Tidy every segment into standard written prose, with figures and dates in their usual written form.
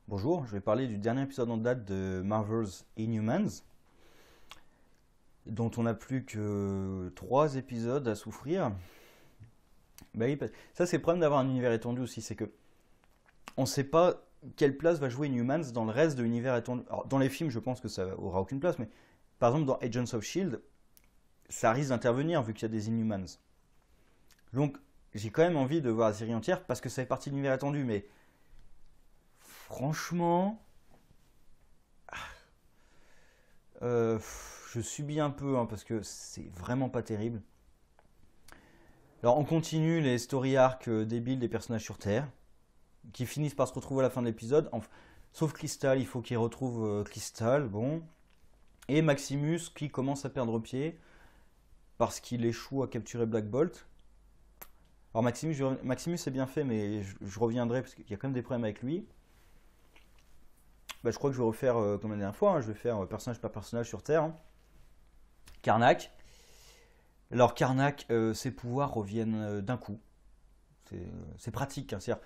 Bonjour, je vais parler du dernier épisode en date de Marvel's Inhumans, dont on n'a plus que 3 épisodes à souffrir. Bah oui, ça c'est le problème d'avoir un univers étendu aussi, c'est que on ne sait pas quelle place va jouer Inhumans dans le reste de l'univers étendu. Alors, dans les films, je pense que ça aura aucune place, mais par exemple dans Agents of Shield, ça risque d'intervenir vu qu'il y a des Inhumans. Donc j'ai quand même envie de voir la série entière parce que ça fait partie de l'univers étendu, mais franchement, Euh, je subis un peu parce que c'est vraiment pas terrible. Alors on continue les story arcs débiles des personnages sur Terre, qui finissent par se retrouver à la fin de l'épisode. Sauf Crystal, il faut qu'il retrouve Crystal, bon. Et Maximus qui commence à perdre pied parce qu'il échoue à capturer Black Bolt. Alors Maximus c'est bien fait, mais je reviendrai parce qu'il y a quand même des problèmes avec lui. Bah, je crois que je vais refaire comme la dernière fois, je vais faire personnage par personnage sur Terre, hein. Karnak. Alors Karnak, ses pouvoirs reviennent d'un coup. C'est pratique, hein. C'est-à-dire,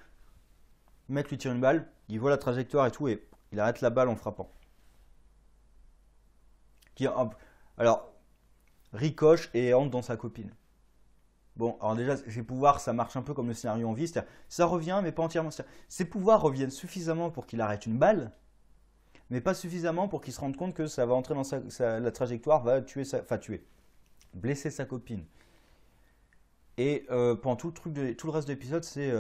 le mec lui tire une balle, il voit la trajectoire et tout, et il arrête la balle en frappant. Alors, ricoche et entre dans sa copine. Bon, alors déjà, ses pouvoirs, ça marche un peu comme le scénario en vie, c'est-à-dire, ça revient, mais pas entièrement. Ses pouvoirs reviennent suffisamment pour qu'il arrête une balle, mais pas suffisamment pour qu'il se rende compte que ça va entrer dans la trajectoire, va blesser sa copine. Et pendant tout le reste de l'épisode, c'est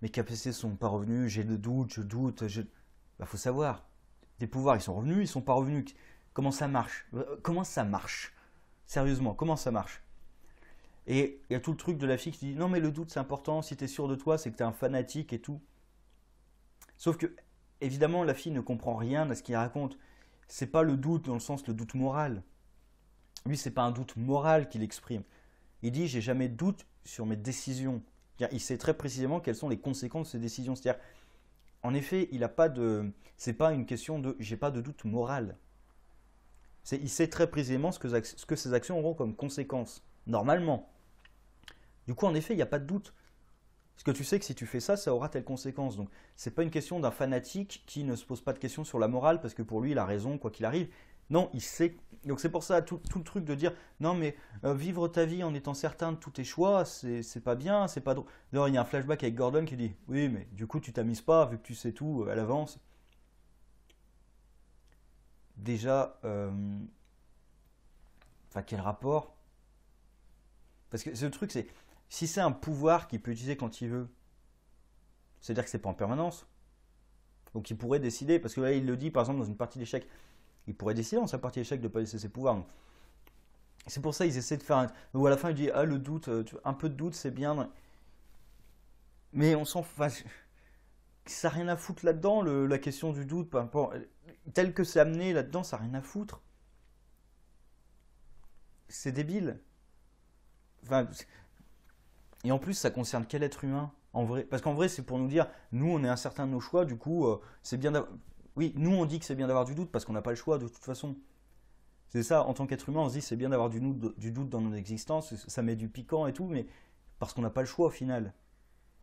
mes capacités sont pas revenus, j'ai le doute, je doute. Bah, faut savoir, tes pouvoirs ils sont revenus, ils sont pas revenus. Comment ça marche? Comment ça marche? Sérieusement, comment ça marche? Et il y a tout le truc de la fille qui dit non, mais le doute c'est important, si tu es sûr de toi, c'est que tu es un fanatique et tout. Sauf que, évidemment, la fille ne comprend rien à ce qu'il raconte. C'est pas le doute dans le sens le doute moral. Lui, c'est pas un doute moral qu'il exprime. Il dit j'ai jamais de doute sur mes décisions. Il sait très précisément quelles sont les conséquences de ses décisions. C'est-à-dire, en effet, il a pas de, c'est pas une question de, j'ai pas de doute moral. Il sait très précisément ce que ses actions auront comme conséquence, normalement. Du coup, en effet, il n'y a pas de doute. Parce que tu sais que si tu fais ça, ça aura telle conséquence. Donc, c'est pas une question d'un fanatique qui ne se pose pas de questions sur la morale parce que pour lui, il a raison, quoi qu'il arrive. Non, il sait. Donc, c'est pour ça, tout le truc de dire non, mais vivre ta vie en étant certain de tous tes choix, c'est pas bien, c'est pas drôle. D'ailleurs, il y a un flashback avec Gordon qui dit oui, mais du coup, tu t'amuses pas vu que tu sais tout à l'avance. Déjà, enfin, quel rapport? Parce que ce truc, c'est si c'est un pouvoir qu'il peut utiliser quand il veut, c'est-à-dire que c'est pas en permanence. Donc il pourrait décider, parce que là il le dit par exemple dans une partie d'échecs, il pourrait décider dans sa partie d'échecs de ne pas laisser ses pouvoirs. Donc, c'est pour ça qu'ils essaient de faire ou à la fin il dit ah le doute, un peu de doute c'est bien. Mais on s'en fout. Ça n'a rien à foutre là-dedans, la question du doute, peu importe. Tel que c'est amené là-dedans, ça n'a rien à foutre. C'est débile. Enfin, et en plus, ça concerne quel être humain en vrai? Parce qu'en vrai, c'est pour nous dire, nous, on est incertain de nos choix, du coup, c'est bien d'avoir. Oui, nous, on dit que c'est bien d'avoir du doute parce qu'on n'a pas le choix de toute façon. C'est ça, en tant qu'être humain, on se dit c'est bien d'avoir du doute dans notre existence, ça met du piquant et tout, mais parce qu'on n'a pas le choix au final.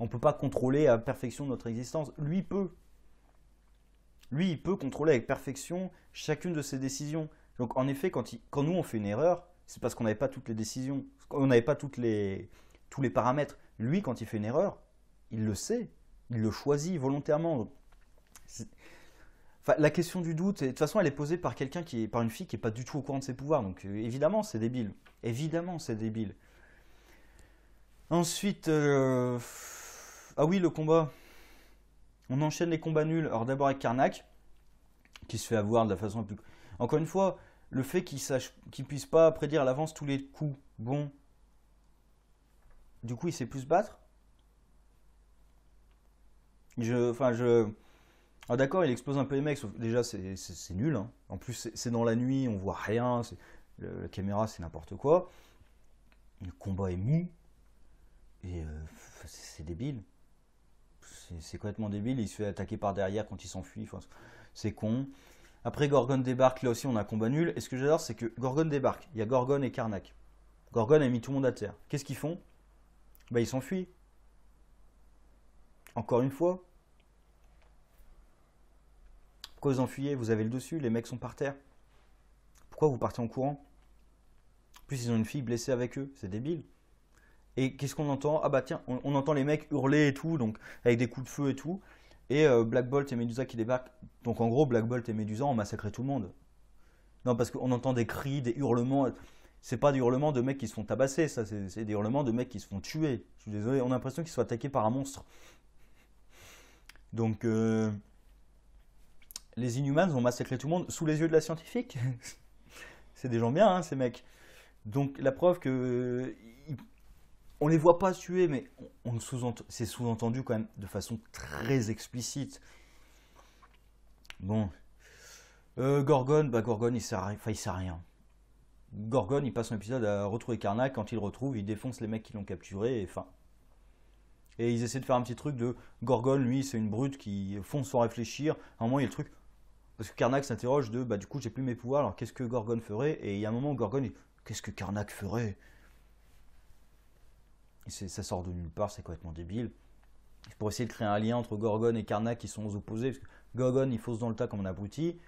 On ne peut pas contrôler à perfection notre existence. Lui peut. Lui, il peut contrôler avec perfection chacune de ses décisions. Donc, en effet, quand nous, on fait une erreur, c'est parce qu'on n'avait pas toutes les décisions, on n'avait pas tous les paramètres. Lui, quand il fait une erreur, il le sait, il le choisit volontairement. Enfin, la question du doute, de toute façon, elle est posée par par une fille qui n'est pas du tout au courant de ses pouvoirs. Donc, évidemment, c'est débile. Évidemment, c'est débile. Ensuite, ah oui, le combat. On enchaîne les combats nuls. Alors, d'abord avec Karnak, qui se fait avoir de la façon la plus. Encore une fois, le fait qu'il puisse pas prédire à l'avance tous les coups, bon, du coup, il sait plus se battre. Enfin, ah, d'accord, il explose un peu les mecs, sauf déjà c'est nul, hein. En plus, c'est dans la nuit, on voit rien, la caméra, c'est n'importe quoi. Le combat est mou, et c'est débile. C'est complètement débile, il se fait attaquer par derrière quand il s'enfuit, enfin, c'est con. Après, Gorgon débarque, là aussi on a un combat nul. Et ce que j'adore, c'est que Gorgon débarque, il y a Gorgon et Karnak. Gorgon a mis tout le monde à terre. Qu'est-ce qu'ils font? Bah, ils s'enfuient. Encore une fois. Pourquoi vous enfuyez? Vous avez le dessus, les mecs sont par terre. Pourquoi vous partez en courant? En plus, ils ont une fille blessée avec eux, c'est débile. Et qu'est-ce qu'on entend? Ah bah tiens, on entend les mecs hurler et tout, donc avec des coups de feu et tout. Et Black Bolt et Medusa qui débarquent. Donc en gros, Black Bolt et Medusa ont massacré tout le monde. Non, parce qu'on entend des cris, des hurlements. C'est pas des hurlements de mecs qui se font tabasser, ça, c'est des hurlements de mecs qui se font tuer. Je suis désolé, on a l'impression qu'ils sont attaqués par un monstre. Donc, les Inhumans ont massacré tout le monde sous les yeux de la scientifique. C'est des gens bien, hein, ces mecs. Donc, la preuve que. On les voit pas tuer, mais c'est sous-entendu quand même de façon très explicite. Bon. Gorgon, bah Gorgon, il sert à rien. Gorgon, il passe un épisode à retrouver Karnak. Quand il le retrouve, il défonce les mecs qui l'ont capturé et fin. Et ils essaient de faire un petit truc de Gorgon, lui, c'est une brute qui fonce sans réfléchir. À un moment, il y a le truc. Parce que Karnak s'interroge de bah, du coup, j'ai plus mes pouvoirs, alors qu'est-ce que Gorgon ferait? Et il y a un moment où Gorgon dit qu'est-ce que Karnak ferait? Et ça sort de nulle part, c'est complètement débile. Pour essayer de créer un lien entre Gorgon et Karnak qui sont aux opposés. Parce que Gorgon, il fonce dans le tas comme un abruti.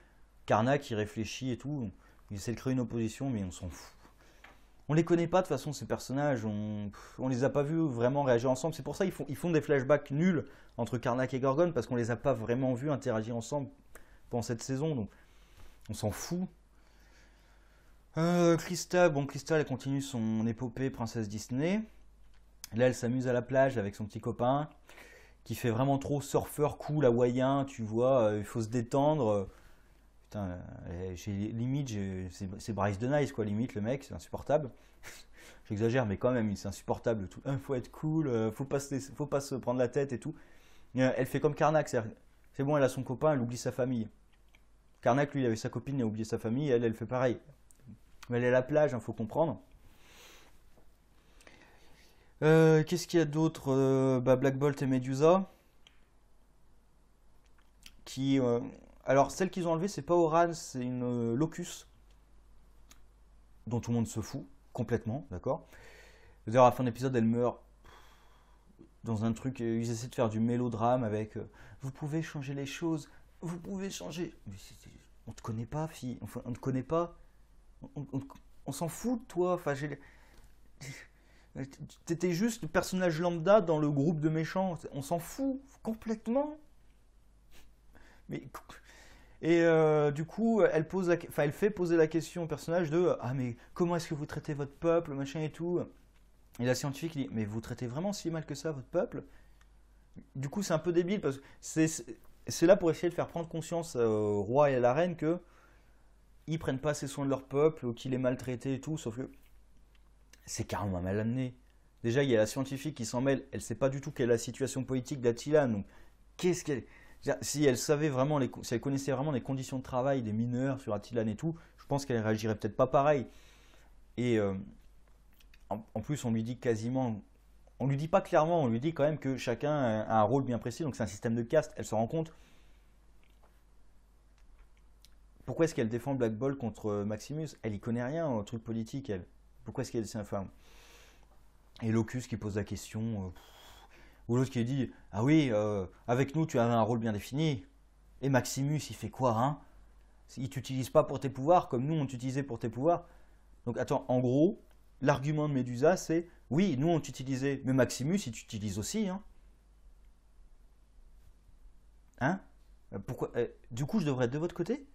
Karnak, il réfléchit et tout. Il essaie de créer une opposition, mais on s'en fout. On les connaît pas de toute façon, ces personnages. On les a pas vus vraiment réagir ensemble. C'est pour ça qu'ils font des flashbacks nuls entre Karnak et Gorgon, parce qu'on les a pas vraiment vus interagir ensemble pendant cette saison. Donc on s'en fout. Crystal, elle continue son épopée princesse Disney. Là, elle s'amuse à la plage avec son petit copain, qui fait vraiment trop surfeur cool hawaïen, tu vois, il faut se détendre. Putain, c'est Bryce de Nice, quoi, limite, le mec, c'est insupportable. J'exagère, mais quand même, c'est insupportable. Il faut être cool, faut pas se prendre la tête et tout. Elle fait comme Karnak, c'est bon, elle a son copain, elle oublie sa famille. Karnak, lui, il avait sa copine, il a oublié sa famille, elle fait pareil. Mais elle est à la plage, faut comprendre. Qu'est-ce qu'il y a d'autre? Black Bolt et Medusa. Alors, celle qu'ils ont enlevée, c'est pas Oran, c'est une Locus. Dont tout le monde se fout, complètement, d'accord? D'ailleurs, à la fin de l'épisode, elle meurt dans un truc. Ils essaient de faire du mélodrame avec vous pouvez changer les choses, vous pouvez changer. Mais on te connaît pas, fille, enfin, on te connaît pas. On s'en fout de toi. Enfin, t'étais juste le personnage lambda dans le groupe de méchants. On s'en fout complètement. Mais et du coup, elle fait poser la question au personnage de ah mais comment est-ce que vous traitez votre peuple, machin et tout. Et la scientifique dit mais vous traitez vraiment si mal que ça votre peuple? Du coup, c'est un peu débile parce que c'est là pour essayer de faire prendre conscience au roi et à la reine que ils prennent pas assez soin de leur peuple ou qu'il est maltraité et tout. Sauf que c'est carrément mal amené. Déjà, il y a la scientifique qui s'en mêle. Elle sait pas du tout quelle est la situation politique d'Attila. Donc, qu'est-ce qu'elle si elle savait vraiment si elle connaissait vraiment les conditions de travail des mineurs sur Attilan et tout, je pense qu'elle réagirait peut-être pas pareil. Et en plus, on lui dit quasiment, on lui dit pas clairement, on lui dit quand même que chacun a un rôle bien précis. Donc c'est un système de caste. Elle se rend compte. Pourquoi est-ce qu'elle défend Black Bolt contre Maximus? Elle y connaît rien au truc politique, elle. Pourquoi est-ce qu'elle est infâme? Et Locus qui pose la question. Ou l'autre qui dit ah oui, avec nous tu avais un rôle bien défini. Et Maximus il fait quoi, hein? Il t'utilise pas pour tes pouvoirs comme nous on t'utilisait pour tes pouvoirs. Donc attends, en gros, l'argument de Medusa c'est oui, nous on t'utilisait, mais Maximus il t'utilise aussi, hein? Hein? Pourquoi du coup je devrais être de votre côté?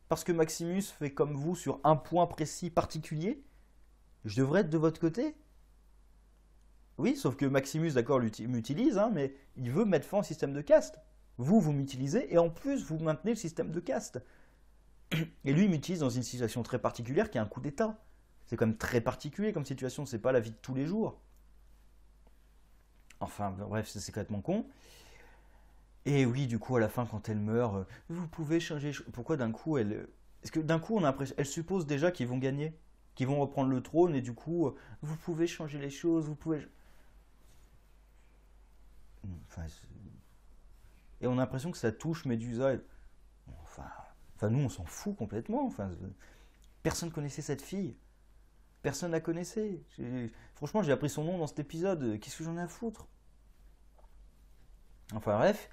Parce que Maximus fait comme vous sur un point précis particulier? Je devrais être de votre côté? Oui, sauf que Maximus, d'accord, m'utilise, hein, mais il veut mettre fin au système de caste. Vous m'utilisez, et en plus, vous maintenez le système de caste. Et lui, il m'utilise dans une situation très particulière qui est un coup d'État. C'est quand même très particulier comme situation, c'est pas la vie de tous les jours. Enfin, bref, c'est complètement con. Et oui, du coup, à la fin, quand elle meurt, vous pouvez changer. Pourquoi d'un coup, elle. Est-ce que d'un coup, on a l'impression. Elle suppose déjà qu'ils vont gagner, qu'ils vont reprendre le trône, et du coup, vous pouvez changer les choses, vous pouvez. Enfin, et on a l'impression que ça touche Medusa. Enfin, nous, on s'en fout complètement. Enfin, personne connaissait cette fille. Personne la connaissait. Franchement, j'ai appris son nom dans cet épisode. Qu'est-ce que j'en ai à foutre? Enfin, bref.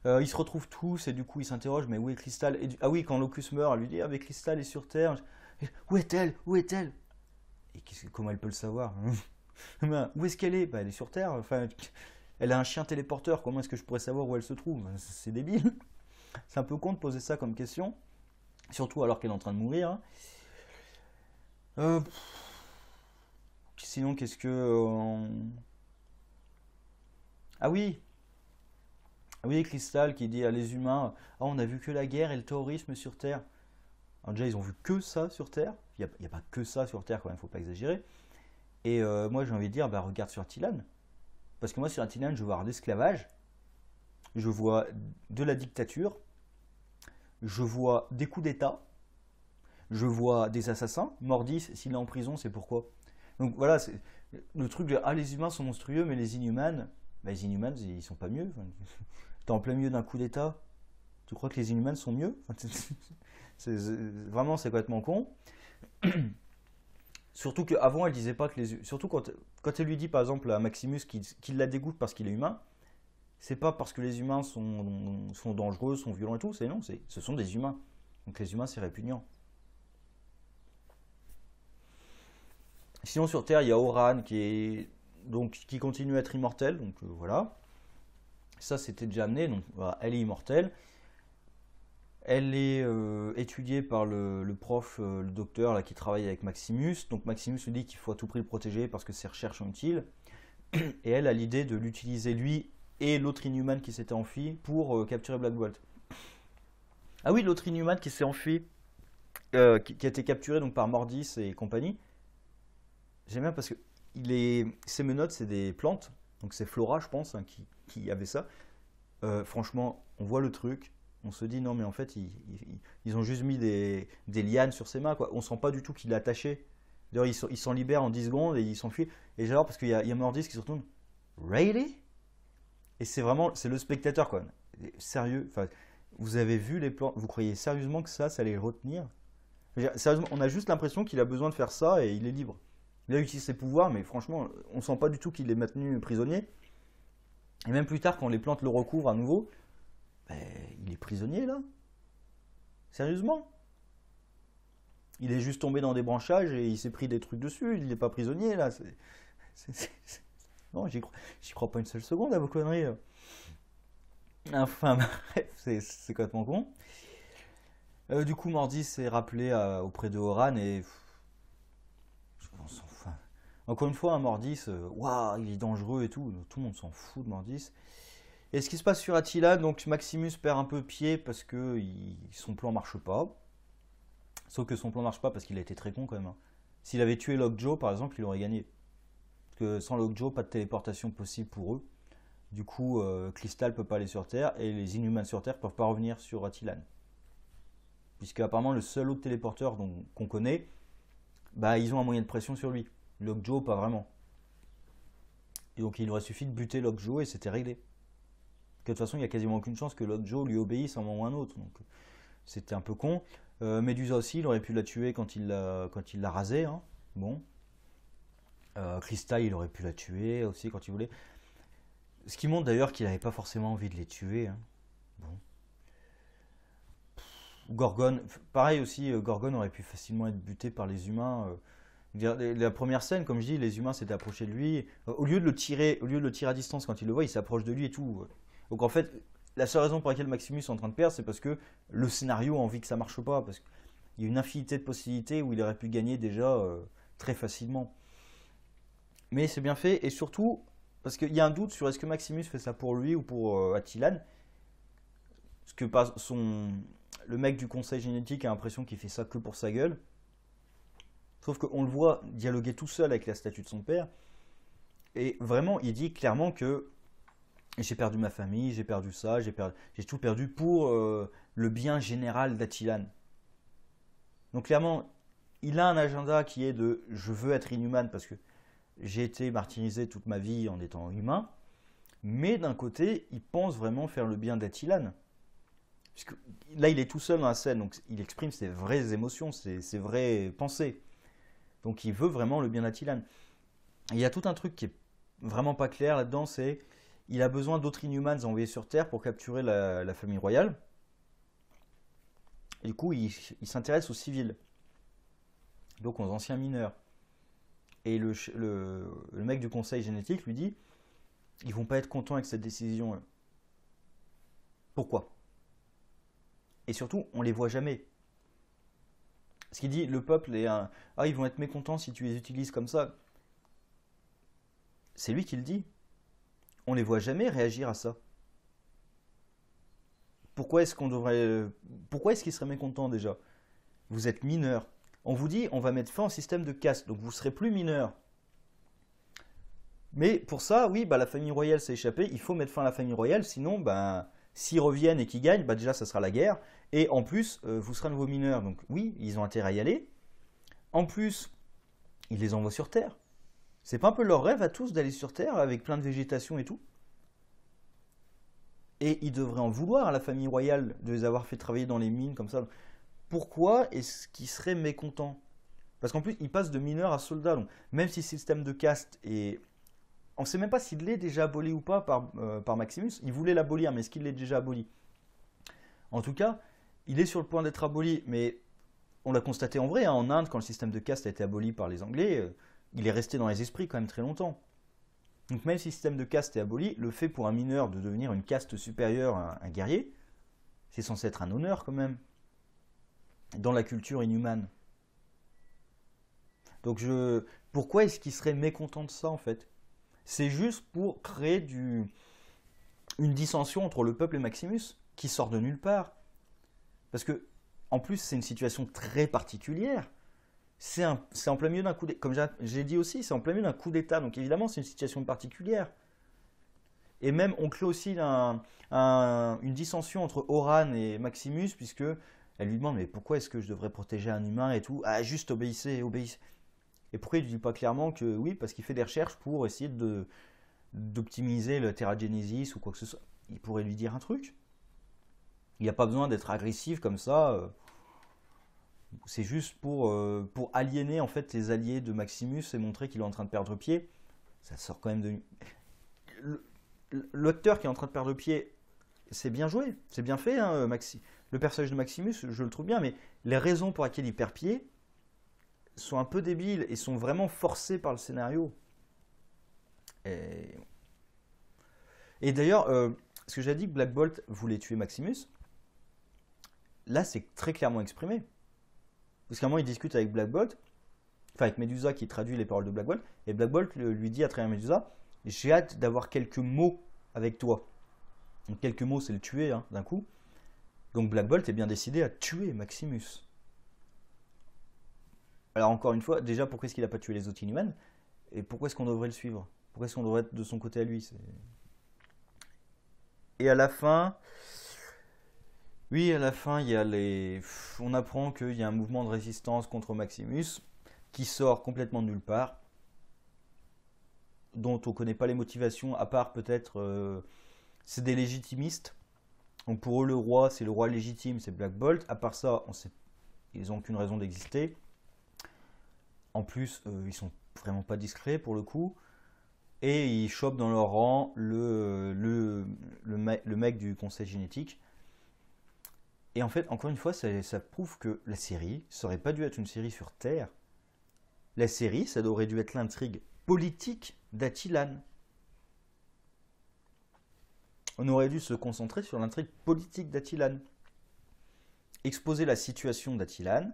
Ils se retrouvent tous et du coup ils s'interrogent, mais où est Crystal? Ah oui, quand Locus meurt, elle lui dit, ah mais Crystal est sur Terre. Où est-elle? Où est-elle? Et comment elle peut le savoir? Ben, où est-ce qu'elle est? Bah, elle est sur Terre. Enfin, elle a un chien téléporteur. Comment est-ce que je pourrais savoir où elle se trouve? C'est débile. C'est un peu con de poser ça comme question. Surtout alors qu'elle est en train de mourir, hein. Euh, Sinon, qu'est-ce que... Ah oui, ah oui, Crystal qui dit à les humains, ah, on a vu que la guerre et le terrorisme sur Terre. Alors déjà, ils ont vu que ça sur Terre. Il n'y a pas que ça sur Terre quand même, faut pas exagérer. Et moi, j'ai envie de dire, bah, regarde sur Attilan. Parce que moi, sur Attilan, je vois l'esclavage, je vois de la dictature, je vois des coups d'État, je vois des assassins. Mordis, s'il est en prison, c'est pourquoi? Donc voilà, c'est le truc de, ah, les humains sont monstrueux, mais les Inhumans, bah, les Inhumans, ils sont pas mieux. Enfin, t'es en plein milieu d'un coup d'État, tu crois que les Inhumans sont mieux? Enfin, vraiment, c'est complètement con. Surtout qu'avant, elle disait pas que les. Surtout quand elle lui dit par exemple à Maximus qu'il la dégoûte parce qu'il est humain, c'est pas parce que les humains sont dangereux, sont violents et tout, c'est non, ce sont des humains. Donc les humains, c'est répugnant. Sinon, sur Terre, il y a Oran qui continue à être immortel, donc voilà. Ça, c'était déjà amené, donc voilà, elle est immortelle. Elle est étudiée par le prof, le docteur là, qui travaille avec Maximus. Donc Maximus lui dit qu'il faut à tout prix le protéger parce que ses recherches sont utiles. Et elle a l'idée de l'utiliser lui et l'autre Inhuman qui s'était enfui pour capturer Black Bolt. Ah oui, l'autre Inhuman qui s'est enfui, qui a été capturé donc par Mordis et compagnie. J'aime bien parce que ces menottes, c'est des plantes. Donc c'est Flora, je pense, hein, qui avait ça. Franchement, on voit le truc. On se dit non mais en fait ils ont juste mis des lianes sur ses mains quoi. On sent pas du tout qu'il est attaché. D'ailleurs il s'en libère en 10 secondes et il s'enfuit. Et j'adore parce qu'il y a Mordis qui se retourne. Really? Et c'est le spectateur quoi. Sérieux, enfin, vous avez vu les plans, vous croyez sérieusement que ça allait le retenir? Sérieusement, on a juste l'impression qu'il a besoin de faire ça et il est libre. Il a utilisé ses pouvoirs mais franchement on sent pas du tout qu'il est maintenu prisonnier. Et même plus tard quand les plantes le recouvrent à nouveau, ben, il est prisonnier là. Sérieusement? Il est juste tombé dans des branchages et il s'est pris des trucs dessus. Il n'est pas prisonnier là. Non, j'y crois pas une seule seconde à vos conneries. Enfin, bref, c'est complètement con. Du coup, Mordis s'est rappelé auprès de Horan et. Enfin, encore une fois, un Mordis, waouh, il est dangereux et tout. Tout le monde s'en fout de Mordis. Et ce qui se passe sur Attila, donc Maximus perd un peu pied parce que son plan marche pas. Sauf que son plan marche pas parce qu'il a été très con quand même, hein. S'il avait tué Lockjaw par exemple, il aurait gagné. Parce que sans Lockjaw, pas de téléportation possible pour eux. Du coup, Crystal peut pas aller sur Terre et les Inhumans sur Terre peuvent pas revenir sur Attilan. Puisque apparemment le seul autre téléporteur qu'on connaît, bah ils ont un moyen de pression sur lui. Lockjaw pas vraiment. Et donc il aurait suffi de buter Lockjaw et c'était réglé. De toute façon, il n'y a quasiment aucune chance que Lockjaw lui obéisse à un moment ou à un autre. Donc, c'était un peu con. Medusa aussi, il aurait pu la tuer quand il l'a rasée, hein. Bon. Crystal, il aurait pu la tuer aussi quand il voulait. Ce qui montre d'ailleurs qu'il n'avait pas forcément envie de les tuer, hein. Bon. Gorgon, pareil aussi, Gorgon aurait pu facilement être buté par les humains. La première scène, comme je dis, les humains s'étaient approchés de lui. Au lieu de le tirer à distance quand il le voit, il s'approche de lui et tout. Donc en fait, la seule raison pour laquelle Maximus est en train de perdre, c'est parce que le scénario a envie que ça marche pas. Parce qu'il y a une infinité de possibilités où il aurait pu gagner déjà très facilement. Mais c'est bien fait, et surtout, parce qu'il y a un doute sur est-ce que Maximus fait ça pour lui ou pour Attilan. Parce que le mec du conseil génétique a l'impression qu'il fait ça que pour sa gueule. Sauf qu'on le voit dialoguer tout seul avec la statue de son père. Et vraiment, il dit clairement que j'ai perdu ma famille, j'ai perdu ça, j'ai tout perdu pour le bien général d'Attilan. Donc clairement, il a un agenda qui est de je veux être inhumain parce que j'ai été martyrisé toute ma vie en étant humain. Mais d'un côté, il pense vraiment faire le bien d'Attilan. Puisque là, il est tout seul dans la scène, donc il exprime ses vraies émotions, ses vraies pensées. Donc il veut vraiment le bien d'Attilan. Il y a tout un truc qui est vraiment pas clair là-dedans, c'est il a besoin d'autres Inhumans envoyés sur Terre pour capturer la famille royale. Et du coup, il s'intéresse aux civils, donc aux anciens mineurs. Et le mec du conseil génétique lui dit, ils vont pas être contents avec cette décision. Pourquoi? Et surtout, on les voit jamais. Ce qu'il dit, le peuple est un... Ah, ils vont être mécontents si tu les utilises comme ça. C'est lui qui le dit. On les voit jamais réagir à ça. Pourquoi est-ce qu'on devrait... Pourquoi est-ce qu'ils seraient mécontents déjà? Vous êtes mineur. On vous dit, on va mettre fin au système de caste, donc vous serez plus mineur. Mais pour ça, oui, bah, la famille royale s'est échappée, il faut mettre fin à la famille royale, sinon, bah, s'ils reviennent et qu'ils gagnent, bah, déjà, ça sera la guerre. Et en plus, vous serez un nouveau mineur, donc oui, ils ont intérêt à y aller. En plus, ils les envoient sur Terre. C'est pas un peu leur rêve à tous d'aller sur Terre avec plein de végétation et tout? Et ils devraient en vouloir à la famille royale de les avoir fait travailler dans les mines comme ça. Pourquoi est-ce qu'ils seraient mécontents? Parce qu'en plus, ils passent de mineurs à soldats. Donc, même si le système de caste est... On ne sait même pas s'il est déjà aboli ou pas par Maximus. Il voulait l'abolir, mais est-ce qu'il l'est déjà aboli? En tout cas, il est sur le point d'être aboli, mais on l'a constaté en vrai, hein, en Inde, quand le système de caste a été aboli par les Anglais, il est resté dans les esprits quand même très longtemps. Donc même si le système de caste est aboli, le fait pour un mineur de devenir une caste supérieure à un guerrier, c'est censé être un honneur quand même, dans la culture inhumane. Donc pourquoi est-ce qu'il serait mécontent de ça en fait? C'est juste pour créer une dissension entre le peuple et Maximus, qui sort de nulle part. Parce que, en plus, c'est une situation très particulière. C'est en plein milieu d'un coup d'État. Comme j'ai dit aussi, c'est en plein milieu d'un coup d'État. Donc évidemment, c'est une situation particulière. Et même, on crée aussi une dissension entre Oran et Maximus, puisque elle lui demande, mais pourquoi est-ce que je devrais protéger un humain et tout? Ah, juste obéissez, obéissez. Et pourquoi il ne dit pas clairement que oui, parce qu'il fait des recherches pour essayer d'optimiser le Terragenesis ou quoi que ce soit? Il pourrait lui dire un truc. Il n'y a pas besoin d'être agressif comme ça. C'est juste pour aliéner en fait les alliés de Maximus et montrer qu'il est en train de perdre pied. Ça sort quand même de... L'acteur qui est en train de perdre pied, c'est bien joué, c'est bien fait. Hein, le personnage de Maximus, je le trouve bien, mais les raisons pour lesquelles il perd pied sont un peu débiles et sont vraiment forcées par le scénario. Et d'ailleurs, ce que j'ai dit que Black Bolt voulait tuer Maximus, là c'est très clairement exprimé. Parce qu'à un moment il discute avec Black Bolt, enfin avec Medusa qui traduit les paroles de Black Bolt, et Black Bolt lui dit à travers Medusa, j'ai hâte d'avoir quelques mots avec toi. Donc quelques mots c'est le tuer hein, d'un coup. Donc Black Bolt est bien décidé à tuer Maximus. Alors encore une fois, déjà pourquoi est-ce qu'il n'a pas tué les autres Inhumans? Et pourquoi est-ce qu'on devrait le suivre? Pourquoi est-ce qu'on devrait être de son côté à lui? Et à la fin, oui, à la fin, il y a on apprend qu'il y a un mouvement de résistance contre Maximus qui sort complètement de nulle part, dont on ne connaît pas les motivations, à part peut-être c'est des légitimistes. Donc pour eux, le roi, c'est le roi légitime, c'est Black Bolt. À part ça, ils n'ont aucune raison d'exister. En plus, ils sont vraiment pas discrets pour le coup. Et ils chopent dans leur rang le mec du conseil génétique. Et en fait, encore une fois, ça prouve que la série, ça aurait pas dû être une série sur Terre. La série, ça aurait dû être l'intrigue politique d'Attilan. On aurait dû se concentrer sur l'intrigue politique d'Attilan. Exposer la situation d'Attilan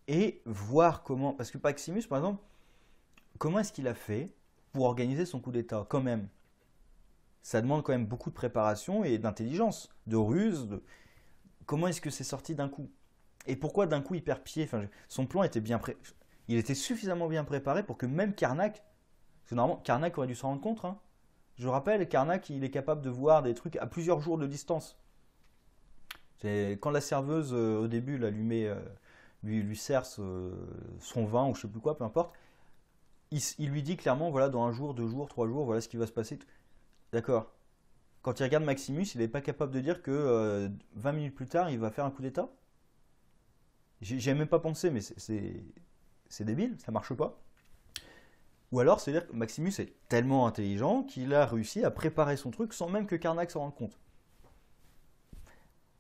et voir comment... Parce que Maximus, par exemple, comment est-ce qu'il a fait pour organiser son coup d'État quand même? Ça demande quand même beaucoup de préparation et d'intelligence, de ruse. Comment est-ce que c'est sorti d'un coup? Et pourquoi d'un coup il perd pied? Enfin, son plan était il était suffisamment bien préparé pour que même Karnak, parce que normalement Karnak aurait dû s'en rendre compte. Hein. Je rappelle, Karnak il est capable de voir des trucs à plusieurs jours de distance. C'est quand la serveuse au début lui sert son vin ou je sais plus quoi, peu importe. Il lui dit clairement, voilà, dans un jour, 2 jours, 3 jours, voilà ce qui va se passer. D'accord. Quand il regarde Maximus, il n'est pas capable de dire que 20 minutes plus tard, il va faire un coup d'état. J'y ai même pas pensé, mais c'est débile, ça marche pas. Ou alors, c'est-à-dire que Maximus est tellement intelligent qu'il a réussi à préparer son truc sans même que Karnak s'en rende compte.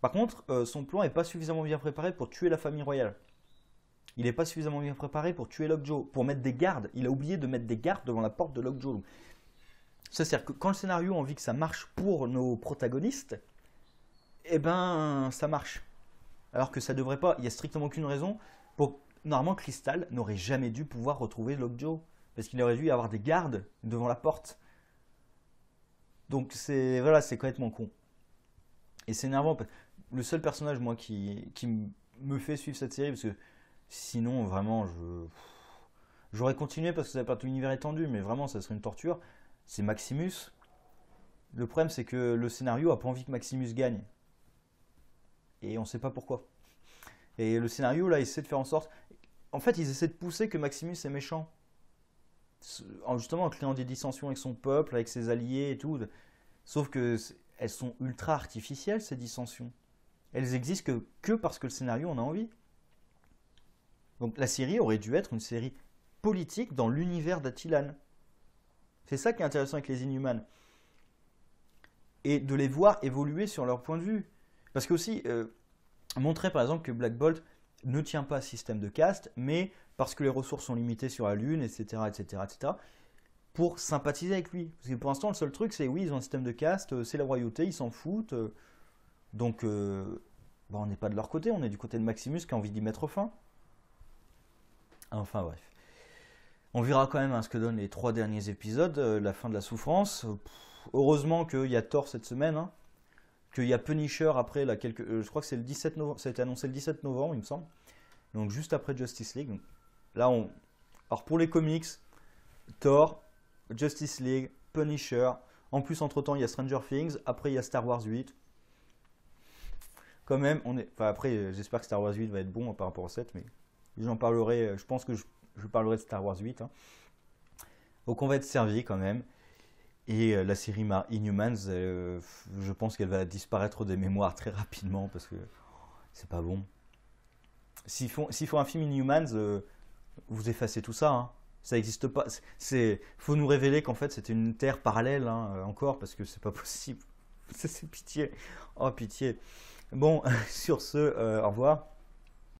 Par contre, son plan n'est pas suffisamment bien préparé pour tuer la famille royale. Il n'est pas suffisamment bien préparé pour tuer Lockjaw, pour mettre des gardes. Il a oublié de mettre des gardes devant la porte de Lockjaw. Ça, c'est-à-dire que quand le scénario a envie que ça marche pour nos protagonistes, eh ben, ça marche. Alors que ça devrait pas. Il n'y a strictement aucune raison pour. Normalement, Crystal n'aurait jamais dû pouvoir retrouver Lockjaw. Parce qu'il aurait dû y avoir des gardes devant la porte. Donc, voilà, c'est complètement con. Et c'est énervant. Le seul personnage, moi, qui me fait suivre cette série, parce que sinon, vraiment, j'aurais continué parce que ça n'a pas tout l'univers étendu, mais vraiment, ça serait une torture. C'est Maximus. Le problème, c'est que le scénario a pas envie que Maximus gagne. Et on ne sait pas pourquoi. Et le scénario, là, essaie de faire en sorte. En fait, ils essaient de pousser que Maximus est méchant. Justement, en créant des dissensions avec son peuple, avec ses alliés et tout. Sauf que elles sont ultra artificielles, ces dissensions. Elles existent que parce que le scénario en a envie. Donc la série aurait dû être une série politique dans l'univers d'Attilan. C'est ça qui est intéressant avec les Inhumans. Et de les voir évoluer sur leur point de vue. Parce que aussi, montrer par exemple que Black Bolt ne tient pas à système de caste, mais parce que les ressources sont limitées sur la Lune, etc., etc., etc., pour sympathiser avec lui. Parce que pour l'instant, le seul truc, c'est oui, ils ont un système de caste, c'est la royauté, ils s'en foutent. Donc, on n'est pas de leur côté, on est du côté de Maximus qui a envie d'y mettre fin. Enfin, bref. On verra quand même ce que donnent les 3 derniers épisodes, la fin de la souffrance. Heureusement qu'il y a Thor cette semaine, hein, qu'il y a Punisher après, là, je crois que c'est le 17 novembre, ça a été annoncé le 17 novembre, il me semble. Donc juste après Justice League. Donc, là, alors pour les comics, Thor, Justice League, Punisher. En plus, entre-temps, il y a Stranger Things. Après, il y a Star Wars 8. Quand même, après, j'espère que Star Wars 8 va être bon par rapport au 7, mais j'en parlerai. Je pense que je parlerai de Star Wars 8. Hein. Donc, on va être servi quand même. Et la série Inhumans, je pense qu'elle va disparaître des mémoires très rapidement parce que c'est pas bon. S'ils font un film Inhumans, vous effacez tout ça. Hein. Ça n'existe pas. Faut nous révéler qu'en fait c'était une terre parallèle encore parce que c'est pas possible. C'est pitié. Oh pitié. Bon, sur ce, au revoir.